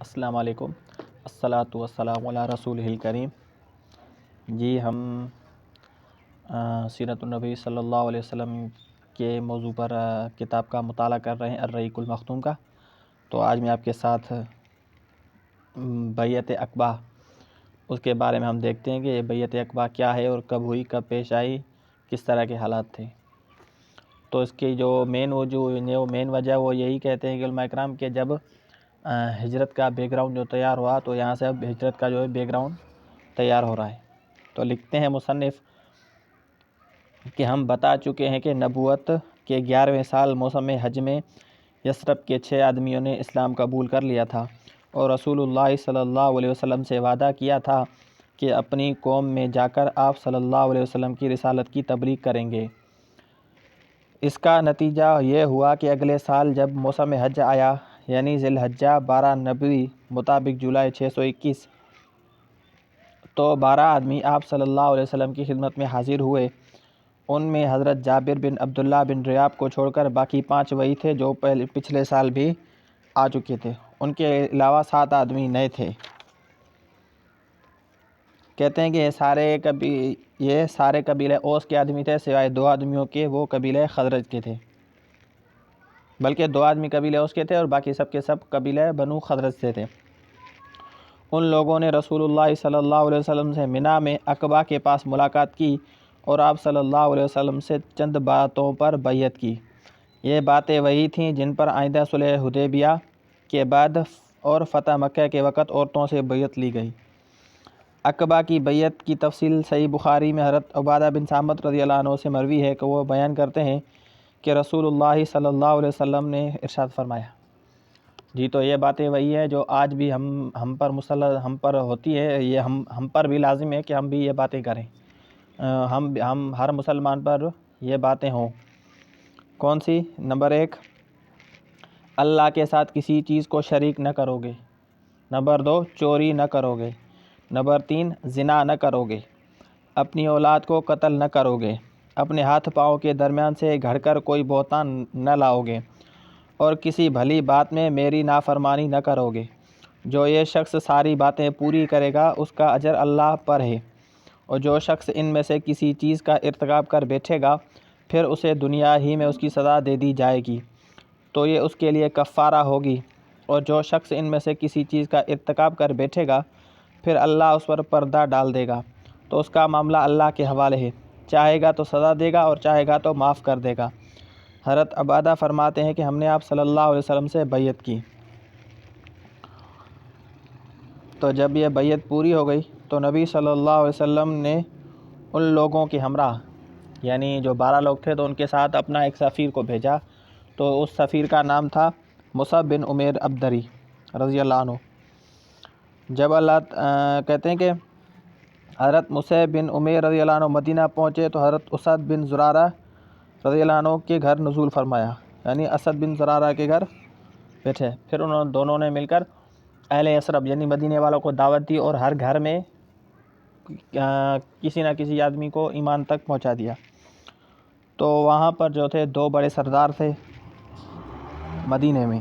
السلام علیکم۔ الصلاۃ والسلام علی رسول الکریم۔ جی ہم سیرت النبی صلی اللہ علیہ وسلم کے موضوع پر کتاب کا مطالعہ کر رہے ہیں الرحیق المختوم کا۔ تو آج میں آپ کے ساتھ بیعت عقبہ اس کے بارے میں ہم دیکھتے ہیں کہ یہ بیعت عقبہ کیا ہے اور کب ہوئی، کب پیش آئی، کس طرح کے حالات تھے۔ تو اس کی جو مین وجہ وہ یہی کہتے ہیں کہ علماء اکرام کہ جب ہجرت کا بیک گراؤنڈ جو تیار ہوا تو یہاں سے اب ہجرت کا جو ہے بیک گراؤنڈ تیار ہو رہا ہے۔ تو لکھتے ہیں مصنف کہ ہم بتا چکے ہیں کہ نبوت کے 11ویں سال موسم حج میں یثرب کے 6 آدمیوں نے اسلام قبول کر لیا تھا اور رسول اللہ صلی اللہ علیہ وسلم سے وعدہ کیا تھا کہ اپنی قوم میں جا کر آپ صلی اللہ علیہ وسلم کی رسالت کی تبلیغ کریں گے۔ اس کا نتیجہ یہ ہوا کہ اگلے سال جب موسم حج آیا یعنی ذی الحجہ 12 نبوی مطابق جولائی 621 تو 12 آدمی آپ صلی اللہ علیہ وسلم کی خدمت میں حاضر ہوئے۔ ان میں حضرت جابر بن عبداللہ بن ریاب کو چھوڑ کر باقی 5 وہی تھے جو پچھلے سال بھی آ چکے تھے۔ ان کے علاوہ 7 آدمی نئے تھے۔ کہتے ہیں کہ یہ سارے قبیلہ اوس کے آدمی تھے سوائے 2 آدمیوں کے، وہ قبیلہ خزرج کے تھے، بلکہ 2 آدمی قبیلہ اوس کے تھے اور باقی سب کے سب قبیلہ بنو خزرج سے تھے۔ ان لوگوں نے رسول اللہ صلی اللہ علیہ وسلم سے منی میں عقبہ کے پاس ملاقات کی اور آپ صلی اللہ علیہ وسلم سے چند باتوں پر بیعت کی۔ یہ باتیں وہی تھیں جن پر آئندہ صلح حدیبیہ کے بعد اور فتح مکہ کے وقت عورتوں سے بیعت لی گئی۔ عقبہ کی بیعت کی تفصیل صحیح بخاری میں حضرت عبادہ بن صامت رضی اللہ عنہ سے مروی ہے کہ وہ بیان کرتے ہیں کہ رسول اللہ صلی اللہ علیہ وسلم نے ارشاد فرمایا۔ جی تو یہ باتیں وہی ہیں جو آج بھی ہم پر ہوتی ہے، یہ ہم پر بھی لازم ہے کہ ہم بھی یہ باتیں کریں، ہم ہر مسلمان پر یہ باتیں ہوں۔ کون سی؟ نمبر 1، اللہ کے ساتھ کسی چیز کو شریک نہ کرو گے۔ نمبر 2، چوری نہ کرو گے۔ نمبر 3، زنا نہ کرو گے۔ اپنی اولاد کو قتل نہ کرو گے۔ اپنے ہاتھ پاؤں کے درمیان سے گھڑ کر کوئی بہتان نہ لاؤ گے اور کسی بھلی بات میں میری نافرمانی نہ کرو گے۔ جو یہ شخص ساری باتیں پوری کرے گا اس کا اجر اللہ پر ہے، اور جو شخص ان میں سے کسی چیز کا ارتکاب کر بیٹھے گا پھر اسے دنیا ہی میں اس کی سزا دے دی جائے گی تو یہ اس کے لیے کفارہ ہوگی، اور جو شخص ان میں سے کسی چیز کا ارتکاب کر بیٹھے گا پھر اللہ اس پر پردہ ڈال دے گا تو اس کا معاملہ اللہ کے حوالے ہے، چاہے گا تو سزا دے گا اور چاہے گا تو معاف کر دے گا۔ حضرت عبادہ فرماتے ہیں کہ ہم نے آپ صلی اللہ علیہ وسلم سے بیعت کی۔ تو جب یہ بیعت پوری ہو گئی تو نبی صلی اللہ علیہ وسلم نے ان لوگوں کے ہمراہ یعنی جو 12 لوگ تھے تو ان کے ساتھ اپنا ایک سفیر کو بھیجا، تو اس سفیر کا نام تھا مصعب بن عمیر ابدری رضی اللہ عنہ۔ جب کہتے ہیں کہ حضرت مصعب بن عمیر رضی اللہ عنہ مدینہ پہنچے تو حضرت اسد بن زرارہ رضی اللہ عنہ کے گھر نزول فرمایا، یعنی اسد بن زرارہ کے گھر بیٹھے۔ پھر دونوں نے مل کر اہل یثرب یعنی مدینے والوں کو دعوت دی اور ہر گھر میں کسی نہ کسی آدمی کو ایمان تک پہنچا دیا۔ تو وہاں پر جو تھے 2 بڑے سردار تھے مدینے میں،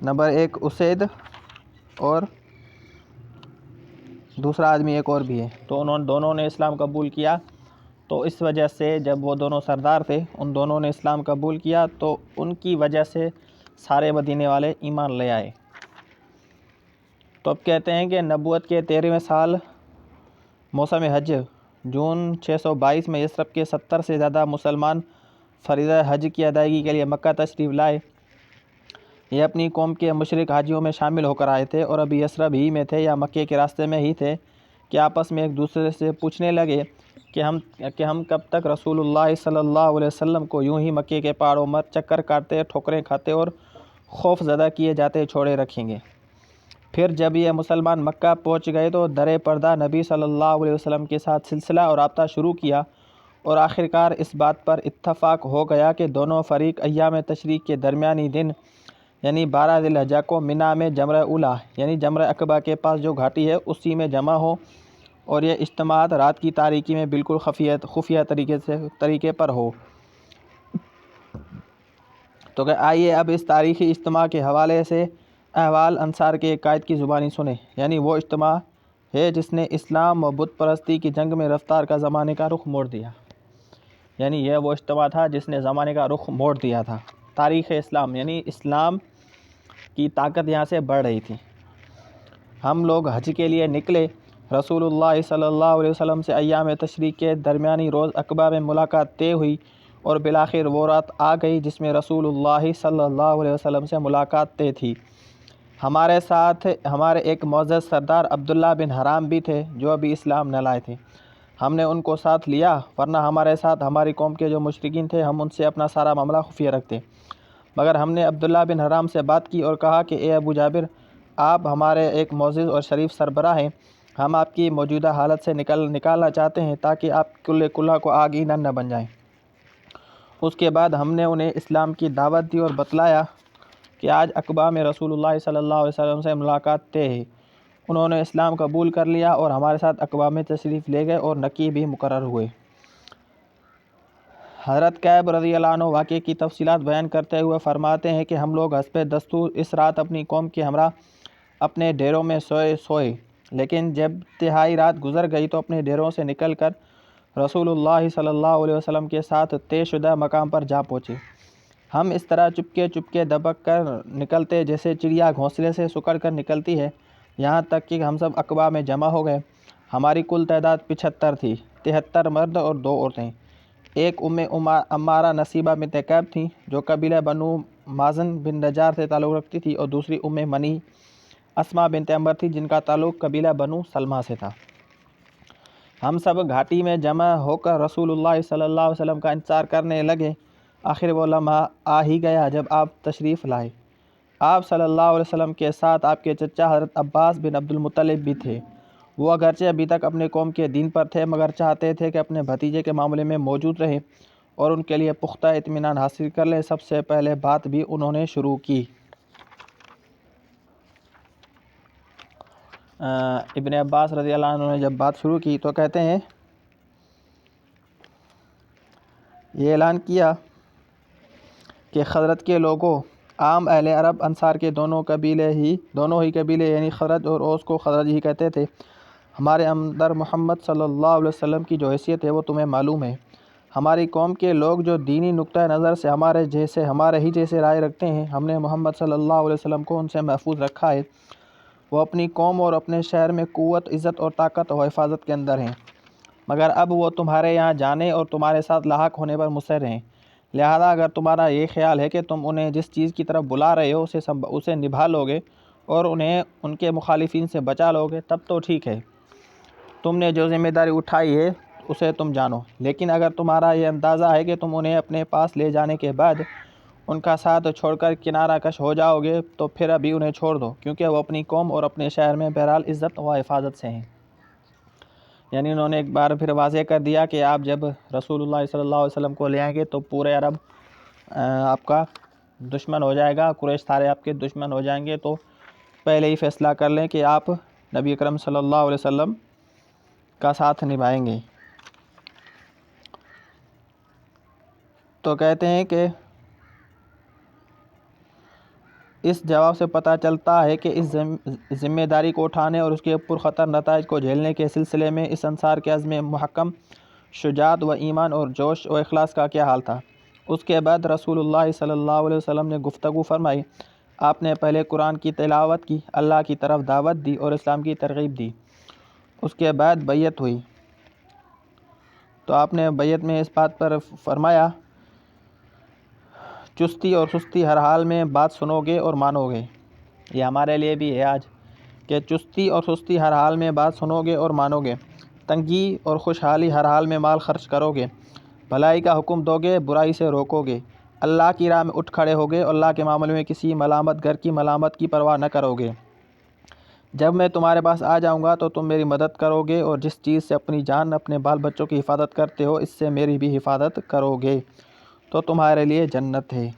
نمبر 1 اسید اور دوسرا آدمی ایک اور بھی ہے، تو دونوں نے اسلام قبول کیا۔ تو اس وجہ سے جب وہ دونوں سردار تھے ان دونوں نے اسلام قبول کیا تو ان کی وجہ سے سارے مدینے والے ایمان لے آئے۔ تو اب کہتے ہیں کہ نبوت کے 13ویں سال موسم حج جون 622 میں یثرب کے 70 سے زیادہ مسلمان فریضہ حج کی ادائیگی کے لیے مکہ تشریف لائے۔ یہ اپنی قوم کے مشرک حاجیوں میں شامل ہو کر آئے تھے اور ابھی یثرب ہی میں تھے یا مکے کے راستے میں ہی تھے کہ آپس میں ایک دوسرے سے پوچھنے لگے کہ ہم کب تک رسول اللہ صلی اللہ علیہ وسلم کو یوں ہی مکے کے پہاڑوں پر چکر کاٹتے، ٹھوکریں کھاتے اور خوف زدہ کیے جاتے چھوڑے رکھیں گے۔ پھر جب یہ مسلمان مکہ پہنچ گئے تو در پردہ نبی صلی اللہ علیہ وسلم کے ساتھ سلسلہ اور رابطہ شروع کیا اور آخرکار اس بات پر اتفاق ہو گیا کہ دونوں فریق ایام تشریق کے درمیانی دن یعنی 12 ذی الحجہ کو منی میں جمرہ اولیٰ یعنی جمرہ عقبہ کے پاس جو گھاٹی ہے اسی میں جمع ہو، اور یہ اجتماعات رات کی تاریکی میں بالکل خفیہ طریقے پر ہو۔ تو کہ آئیے اب اس تاریخی اجتماع کے حوالے سے احوال انصار کے ایک قائد کی زبانی سنیں، یعنی وہ اجتماع ہے جس نے اسلام و بت پرستی کی جنگ میں رفتار کا زمانے کا رخ موڑ دیا، یعنی یہ وہ اجتماع تھا جس نے زمانے کا رخ موڑ دیا تھا۔ تاریخ اسلام، یعنی اسلام کی طاقت یہاں سے بڑھ رہی تھی۔ ہم لوگ حج کے لیے نکلے، رسول اللہ صلی اللہ علیہ وسلم سے ایام تشریق کے درمیانی روز عقبہ میں ملاقات طے ہوئی، اور بالآخر وہ رات آ گئی جس میں رسول اللہ صلی اللہ علیہ وسلم سے ملاقات طے تھی۔ ہمارے ساتھ ہمارے ایک معزز سردار عبداللہ بن حرام بھی تھے جو ابھی اسلام نہ لائے تھے۔ ہم نے ان کو ساتھ لیا، ورنہ ہمارے ساتھ ہماری قوم کے جو مشرکین تھے ہم ان سے اپنا سارا معاملہ خفیہ رکھتے، مگر ہم نے عبداللہ بن حرام سے بات کی اور کہا کہ اے ابو جابر، آپ ہمارے ایک معزز اور شریف سربراہ ہیں، ہم آپ کی موجودہ حالت سے نکالنا چاہتے ہیں تاکہ آپ کلہ کو آگ ایندھن نہ بن جائیں۔ اس کے بعد ہم نے انہیں اسلام کی دعوت دی اور بتلایا کہ آج عقبہ میں رسول اللہ صلی اللہ علیہ وسلم سے ملاقات طے ہے۔ انہوں نے اسلام قبول کر لیا اور ہمارے ساتھ عقبہ میں تشریف لے گئے اور نقی بھی مقرر ہوئے۔ حضرت کعب رضی اللہ عنہ واقعے کی تفصیلات بیان کرتے ہوئے فرماتے ہیں کہ ہم لوگ حسب دستور اس رات اپنی قوم کے ہمراہ اپنے ڈیروں میں سوئے، لیکن جب تہائی رات گزر گئی تو اپنے ڈیروں سے نکل کر رسول اللہ صلی اللہ علیہ وسلم کے ساتھ طے شدہ مقام پر جا پہنچے۔ ہم اس طرح چپکے دبک کر نکلتے جیسے چڑیا گھونسلے سے سکڑ کر نکلتی ہے، یہاں تک کہ ہم سب عقبہ میں جمع ہو گئے۔ ہماری کل تعداد 75 تھی، 73 مرد اور 2 عورتیں۔ ایک عمارہ نصیبہ بنت کعب تھیں جو قبیلہ بنو مازن بن نجار سے تعلق رکھتی تھی، اور دوسری منی اسماء بنت عمر تھی جن کا تعلق قبیلہ بنو سلمہ سے تھا۔ ہم سب گھاٹی میں جمع ہو کر رسول اللہ صلی اللہ علیہ وسلم کا انتظار کرنے لگے۔ آخر وہ لمحہ آ ہی گیا جب آپ تشریف لائے۔ آپ صلی اللہ علیہ وسلم کے ساتھ آپ کے چچا حضرت عباس بن عبد المطلب بھی تھے۔ وہ اگرچہ ابھی تک اپنے قوم کے دین پر تھے، مگر چاہتے تھے کہ اپنے بھتیجے کے معاملے میں موجود رہیں اور ان کے لیے پختہ اطمینان حاصل کر لیں۔ سب سے پہلے بات بھی انہوں نے شروع کی۔ ابن عباس رضی اللہ عنہ نے جب بات شروع کی تو کہتے ہیں، یہ اعلان کیا کہ خزرج کے لوگوں، عام اہل عرب انصار کے دونوں ہی قبیلے یعنی خزرج اور اوس کو خزرج ہی کہتے تھے، ہمارے اندر محمد صلی اللہ علیہ وسلم کی جو حیثیت ہے وہ تمہیں معلوم ہے۔ ہماری قوم کے لوگ جو دینی نقطہ نظر سے ہمارے ہی جیسے رائے رکھتے ہیں، ہم نے محمد صلی اللہ علیہ وسلم کو ان سے محفوظ رکھا ہے۔ وہ اپنی قوم اور اپنے شہر میں قوت، عزت اور طاقت و حفاظت کے اندر ہیں، مگر اب وہ تمہارے یہاں جانے اور تمہارے ساتھ لاحق ہونے پر مصر ہیں۔ لہذا اگر تمہارا یہ خیال ہے کہ تم انہیں جس چیز کی طرف بلا رہے ہو اسے نبھا لو گے اور انہیں ان کے مخالفین سے بچا لو گے، تب تو ٹھیک ہے، تم نے جو ذمہ داری اٹھائی ہے اسے تم جانو۔ لیکن اگر تمہارا یہ اندازہ ہے کہ تم انہیں اپنے پاس لے جانے کے بعد ان کا ساتھ چھوڑ کر کنارہ کش ہو جاؤ گے، تو پھر ابھی انہیں چھوڑ دو، کیونکہ وہ اپنی قوم اور اپنے شہر میں بہرحال عزت و حفاظت سے ہیں۔ یعنی انہوں نے ایک بار پھر واضح کر دیا کہ آپ جب رسول اللہ صلی اللہ علیہ وسلم کو لے آئیں گے تو پورے عرب آپ کا دشمن ہو جائے گا، قریش سارے آپ کے دشمن ہو جائیں گے، تو پہلے ہی فیصلہ کر لیں کہ آپ نبی اکرم صلی اللہ علیہ وسلم کا ساتھ نبھائیں گے۔ تو کہتے ہیں کہ اس جواب سے پتہ چلتا ہے کہ اس ذمہ داری کو اٹھانے اور اس کے پرخطر نتائج کو جھیلنے کے سلسلے میں اس انصار کے عزم محکم، شجاعت و ایمان اور جوش و اخلاص کا کیا حال تھا۔ اس کے بعد رسول اللہ صلی اللہ علیہ وسلم نے گفتگو فرمائی۔ آپ نے پہلے قرآن کی تلاوت کی، اللہ کی طرف دعوت دی اور اسلام کی ترغیب دی۔ اس کے بعد بیعت ہوئی، تو آپ نے بیعت میں اس بات پر فرمایا، چستی اور سستی ہر حال میں بات سنو گے اور مانو گے۔ یہ ہمارے لیے بھی ہے آج کہ چستی اور سستی ہر حال میں بات سنو گے اور مانو گے، تنگی اور خوشحالی ہر حال میں مال خرچ کرو گے، بھلائی کا حکم دو گے، برائی سے روکو گے، اللہ کی راہ میں اٹھ کھڑے ہوگے اور اللہ کے معاملے میں کسی گھر کی ملامت کی پرواہ نہ کرو گے۔ جب میں تمہارے پاس آ جاؤں گا تو تم میری مدد کرو گے، اور جس چیز سے اپنی جان، اپنے بال بچوں کی حفاظت کرتے ہو، اس سے میری بھی حفاظت کرو گے، تو تمہارے لیے جنت ہے۔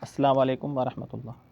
السلام علیکم ورحمۃ اللہ۔